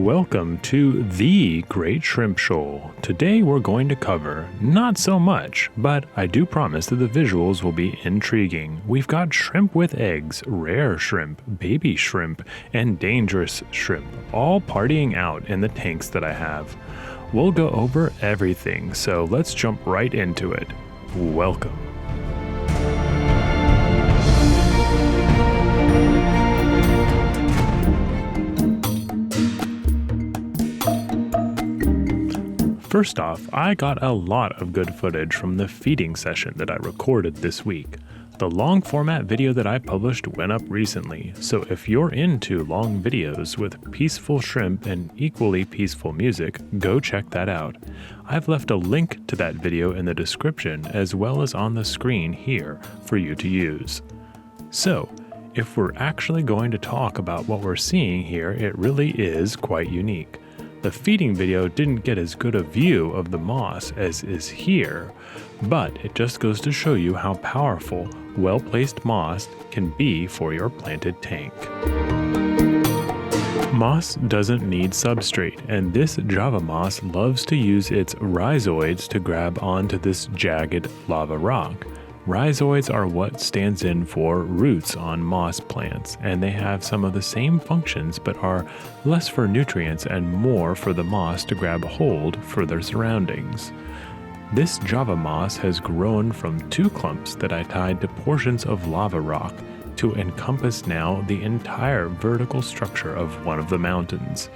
welcome to the Great Shrimp Shoal. Today we're going to cover not so much, but I do promise that the visuals will be intriguing. We've got shrimp with eggs, rare shrimp, baby shrimp, and dangerous shrimp, all partying out in the tanks that I have. We'll go over everything, so let's jump right into it. Welcome. First off, I got a lot of good footage from the feeding session that I recorded this week. The long format video that I published went up recently, so if you're into long videos with peaceful shrimp and equally peaceful music, go check that out. I've left a link to that video in the description as well as on the screen here for you to use. So, if we're actually going to talk about what we're seeing here, it really is quite unique. The feeding video didn't get as good a view of the moss as is here, but it just goes to show you how powerful well-placed moss can be for your planted tank. Moss doesn't need substrate, and this Java moss loves to use its rhizoids to grab onto this jagged lava rock. Rhizoids are what stands in for roots on moss plants, and they have some of the same functions but are less for nutrients and more for the moss to grab hold for their surroundings. This Java moss has grown from two clumps that I tied to portions of lava rock to encompass now the entire vertical structure of one of the mountains.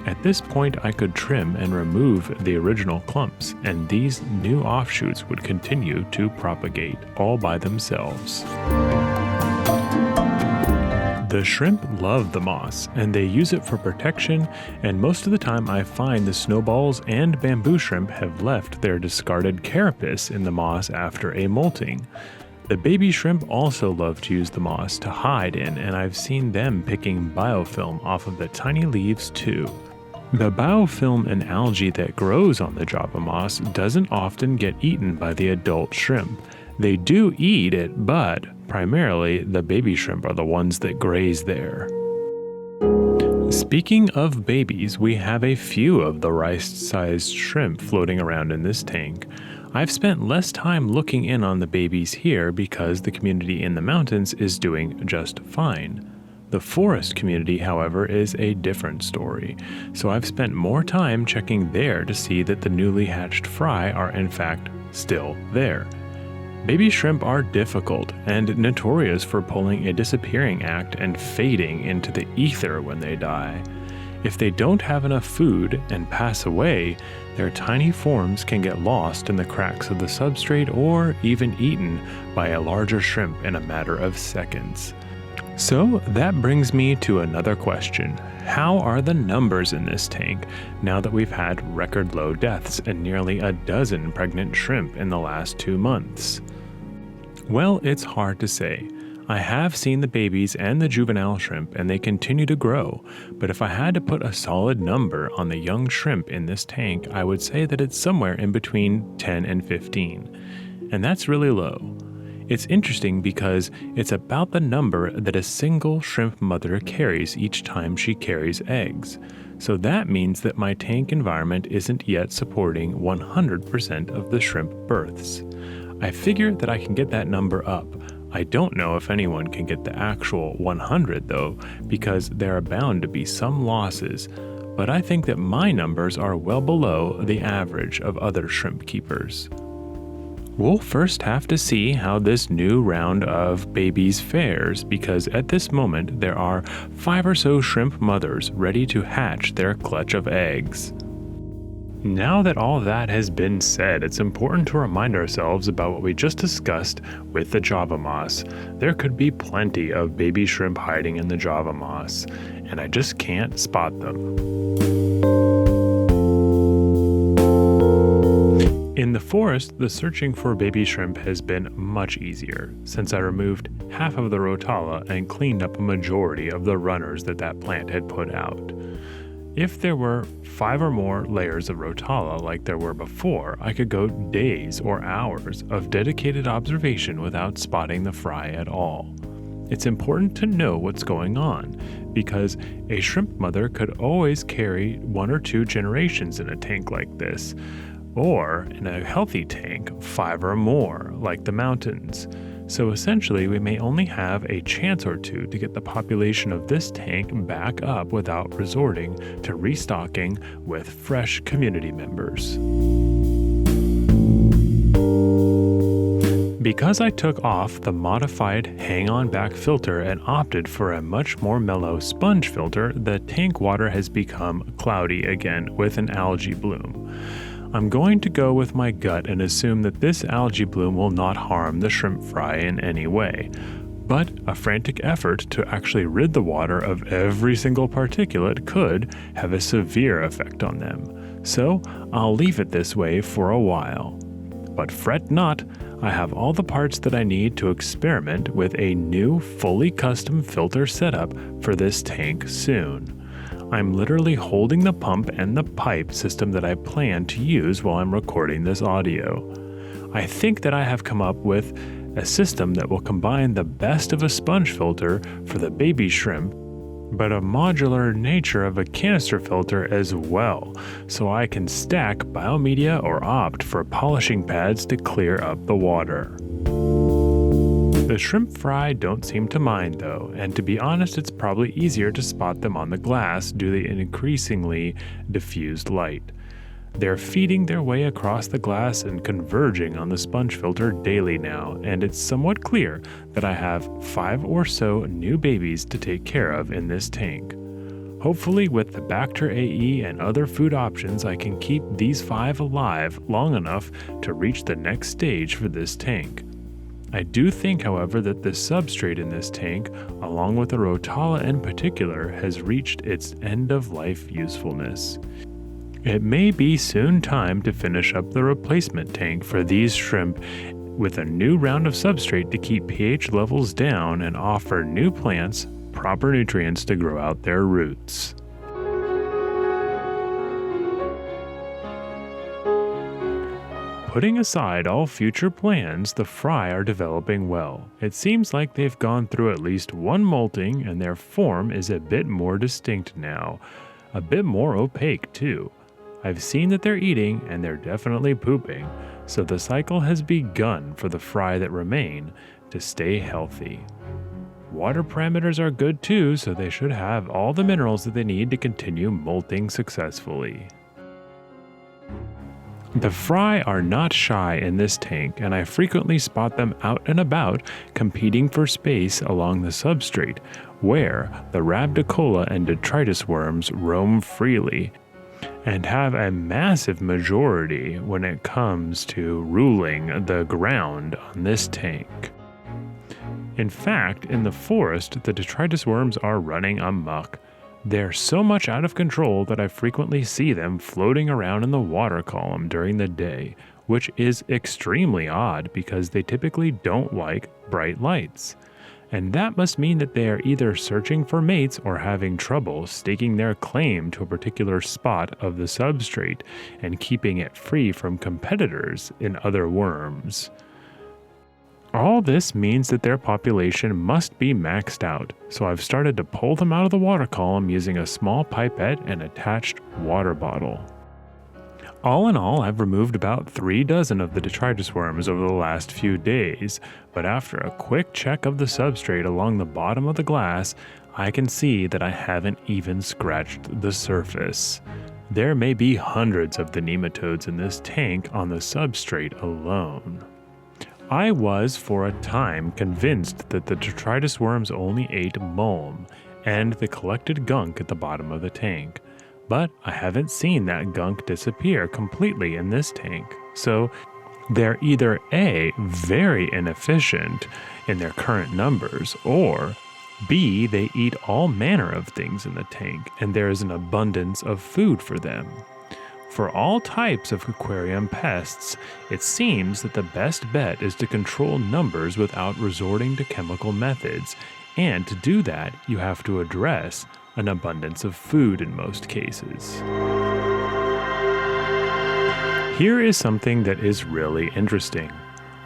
At this point, I could trim and remove the original clumps, and these new offshoots would continue to propagate all by themselves. The shrimp love the moss, and they use it for protection, and most of the time I find the snowballs and bamboo shrimp have left their discarded carapace in the moss after a molting. The baby shrimp also love to use the moss to hide in, and I've seen them picking biofilm off of the tiny leaves too. The biofilm and algae that grows on the Java moss doesn't often get eaten by the adult shrimp. They do eat it, but primarily the baby shrimp are the ones that graze there. Speaking of babies, we have a few of the rice-sized shrimp floating around in this tank. I've spent less time looking in on the babies here because the community in the mountains is doing just fine. The forest community, however, is a different story, so I've spent more time checking there to see that the newly hatched fry are in fact still there. Baby shrimp are difficult and notorious for pulling a disappearing act and fading into the ether when they die. If they don't have enough food and pass away, their tiny forms can get lost in the cracks of the substrate or even eaten by a larger shrimp in a matter of seconds. So that brings me to another question. How are the numbers in this tank now that we've had record low deaths and nearly a dozen pregnant shrimp in the last 2 months? Well, it's hard to say. I have seen the babies and the juvenile shrimp and they continue to grow, but if I had to put a solid number on the young shrimp in this tank, I would say that it's somewhere in between 10 and 15. And that's really low. It's interesting because it's about the number that a single shrimp mother carries each time she carries eggs. So that means that my tank environment isn't yet supporting 100% of the shrimp births. I figure that I can get that number up. I don't know if anyone can get the actual 100 though, because there are bound to be some losses, but I think that my numbers are well below the average of other shrimp keepers. We'll first have to see how this new round of babies fares because at this moment there are 5 or so shrimp mothers ready to hatch their clutch of eggs. Now that all that has been said, it's important to remind ourselves about what we just discussed with the Java moss. There could be plenty of baby shrimp hiding in the Java moss, and I just can't spot them. In the forest, the searching for baby shrimp has been much easier, since I removed half of the rotala and cleaned up a majority of the runners that plant had put out. If there were 5 or more layers of rotala like there were before, I could go days or hours of dedicated observation without spotting the fry at all. It's important to know what's going on, because a shrimp mother could always carry 1 or 2 generations in a tank like this, or in a healthy tank, 5 or more, like the mountains. So essentially, we may only have a chance or two to get the population of this tank back up without resorting to restocking with fresh community members. Because I took off the modified hang-on back filter and opted for a much more mellow sponge filter, the tank water has become cloudy again with an algae bloom. I'm going to go with my gut and assume that this algae bloom will not harm the shrimp fry in any way. But a frantic effort to actually rid the water of every single particulate could have a severe effect on them. So I'll leave it this way for a while. But fret not, I have all the parts that I need to experiment with a new fully custom filter setup for this tank soon. I'm literally holding the pump and the pipe system that I plan to use while I'm recording this audio. I think that I have come up with a system that will combine the best of a sponge filter for the baby shrimp, but a modular nature of a canister filter as well, so I can stack biomedia or opt for polishing pads to clear up the water. The shrimp fry don't seem to mind though, and to be honest, it's probably easier to spot them on the glass due to the increasingly diffused light. They're feeding their way across the glass and converging on the sponge filter daily now, and it's somewhat clear that I have 5 or so new babies to take care of in this tank. Hopefully with the Bacter AE and other food options, I can keep these 5 alive long enough to reach the next stage for this tank. I do think, however, that the substrate in this tank, along with the rotala in particular, has reached its end-of-life usefulness. It may be soon time to finish up the replacement tank for these shrimp with a new round of substrate to keep pH levels down and offer new plants proper nutrients to grow out their roots. Putting aside all future plans, the fry are developing well. It seems like they've gone through at least one molting and their form is a bit more distinct now. A bit more opaque too. I've seen that they're eating and they're definitely pooping, so the cycle has begun for the fry that remain to stay healthy. Water parameters are good too, so they should have all the minerals that they need to continue molting successfully. The fry are not shy in this tank, and I frequently spot them out and about competing for space along the substrate, where the rhabdicola and detritus worms roam freely, and have a massive majority when it comes to ruling the ground on this tank. In fact, in the forest, the detritus worms are running amok. They're so much out of control that I frequently see them floating around in the water column during the day, which is extremely odd because they typically don't like bright lights. And that must mean that they are either searching for mates or having trouble staking their claim to a particular spot of the substrate and keeping it free from competitors in other worms. All this means that their population must be maxed out, so I've started to pull them out of the water column using a small pipette and attached water bottle. All in all, I've removed about 3 dozen of the detritus worms over the last few days, but after a quick check of the substrate along the bottom of the glass, I can see that I haven't even scratched the surface. There may be hundreds of the nematodes in this tank on the substrate alone. I was, for a time, convinced that the detritus worms only ate mulm and the collected gunk at the bottom of the tank, but I haven't seen that gunk disappear completely in this tank, so they're either A, very inefficient in their current numbers, or B, they eat all manner of things in the tank and there is an abundance of food for them. For all types of aquarium pests, it seems that the best bet is to control numbers without resorting to chemical methods, and to do that, you have to address an abundance of food in most cases. Here is something that is really interesting.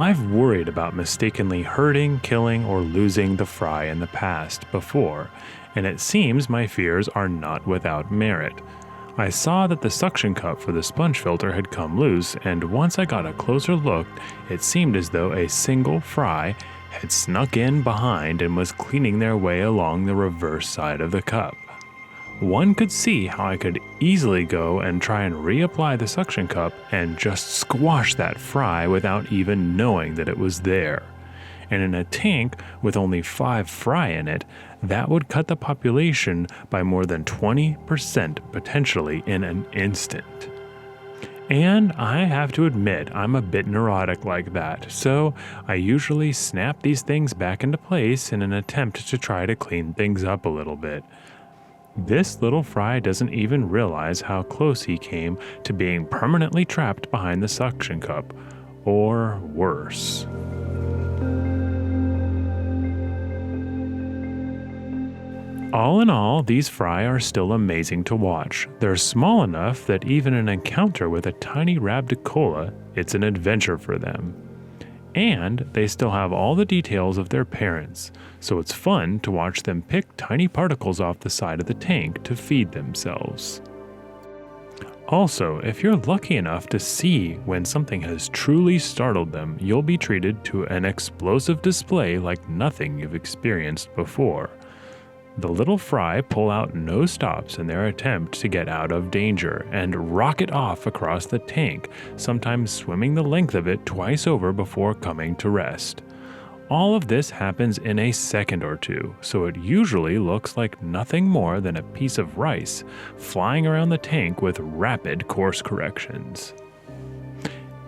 I've worried about mistakenly hurting, killing, or losing the fry in the past before, and it seems my fears are not without merit. I saw that the suction cup for the sponge filter had come loose, and once I got a closer look, it seemed as though a single fry had snuck in behind and was cleaning their way along the reverse side of the cup. One could see how I could easily go and try and reapply the suction cup and just squash that fry without even knowing that it was there. And in a tank with only 5 fry in it, that would cut the population by more than 20% potentially in an instant. And I have to admit, I'm a bit neurotic like that, so I usually snap these things back into place in an attempt to try to clean things up a little bit. This little fry doesn't even realize how close he came to being permanently trapped behind the suction cup, or worse. All in all, these fry are still amazing to watch. They're small enough that even an encounter with a tiny Rabdicola, it's an adventure for them. And they still have all the details of their parents, so it's fun to watch them pick tiny particles off the side of the tank to feed themselves. Also, if you're lucky enough to see when something has truly startled them, you'll be treated to an explosive display like nothing you've experienced before. The little fry pull out no stops in their attempt to get out of danger and rocket off across the tank, sometimes swimming the length of it twice over before coming to rest. All of this happens in a second or two, so it usually looks like nothing more than a piece of rice flying around the tank with rapid course corrections.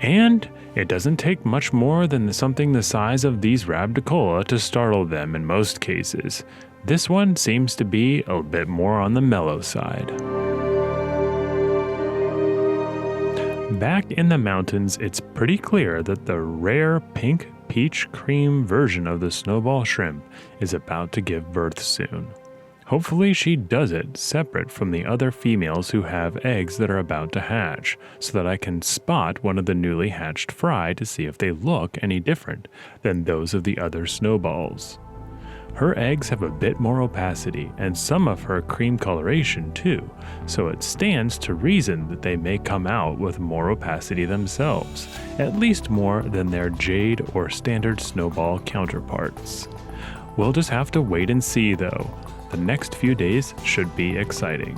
And it doesn't take much more than something the size of these Rabdicola to startle them in most cases. This one seems to be a bit more on the mellow side. Back in the mountains, it's pretty clear that the rare pink peach cream version of the snowball shrimp is about to give birth soon. Hopefully she does it separate from the other females who have eggs that are about to hatch, so that I can spot one of the newly hatched fry to see if they look any different than those of the other snowballs. Her eggs have a bit more opacity and some of her cream coloration too, so it stands to reason that they may come out with more opacity themselves, at least more than their jade or standard snowball counterparts. We'll just have to wait and see though. The next few days should be exciting.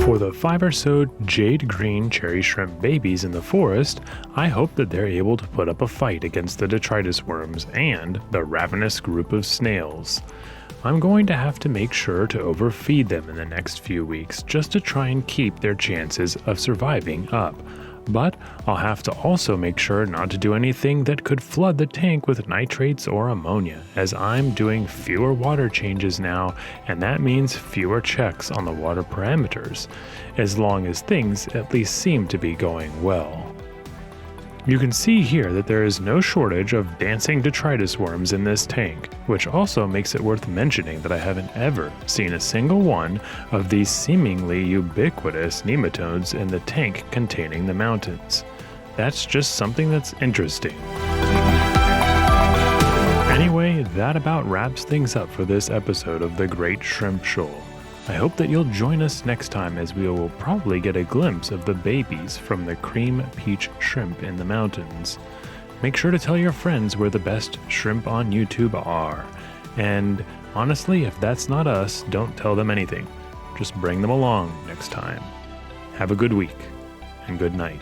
For the 5 or so jade green cherry shrimp babies in the forest, I hope that they're able to put up a fight against the detritus worms and the ravenous group of snails. I'm going to have to make sure to overfeed them in the next few weeks just to try and keep their chances of surviving up. But I'll have to also make sure not to do anything that could flood the tank with nitrates or ammonia, as I'm doing fewer water changes now, and that means fewer checks on the water parameters, as long as things at least seem to be going well. You can see here that there is no shortage of dancing detritus worms in this tank, which also makes it worth mentioning that I haven't ever seen a single one of these seemingly ubiquitous nematodes in the tank containing the mountains. That's just something that's interesting. Anyway, that about wraps things up for this episode of The Great Shrimp Shoal. I hope that you'll join us next time as we will probably get a glimpse of the babies from the cream peach shrimp in the mountains. Make sure to tell your friends where the best shrimp on YouTube are. And honestly, if that's not us, don't tell them anything. Just bring them along next time. Have a good week, and good night.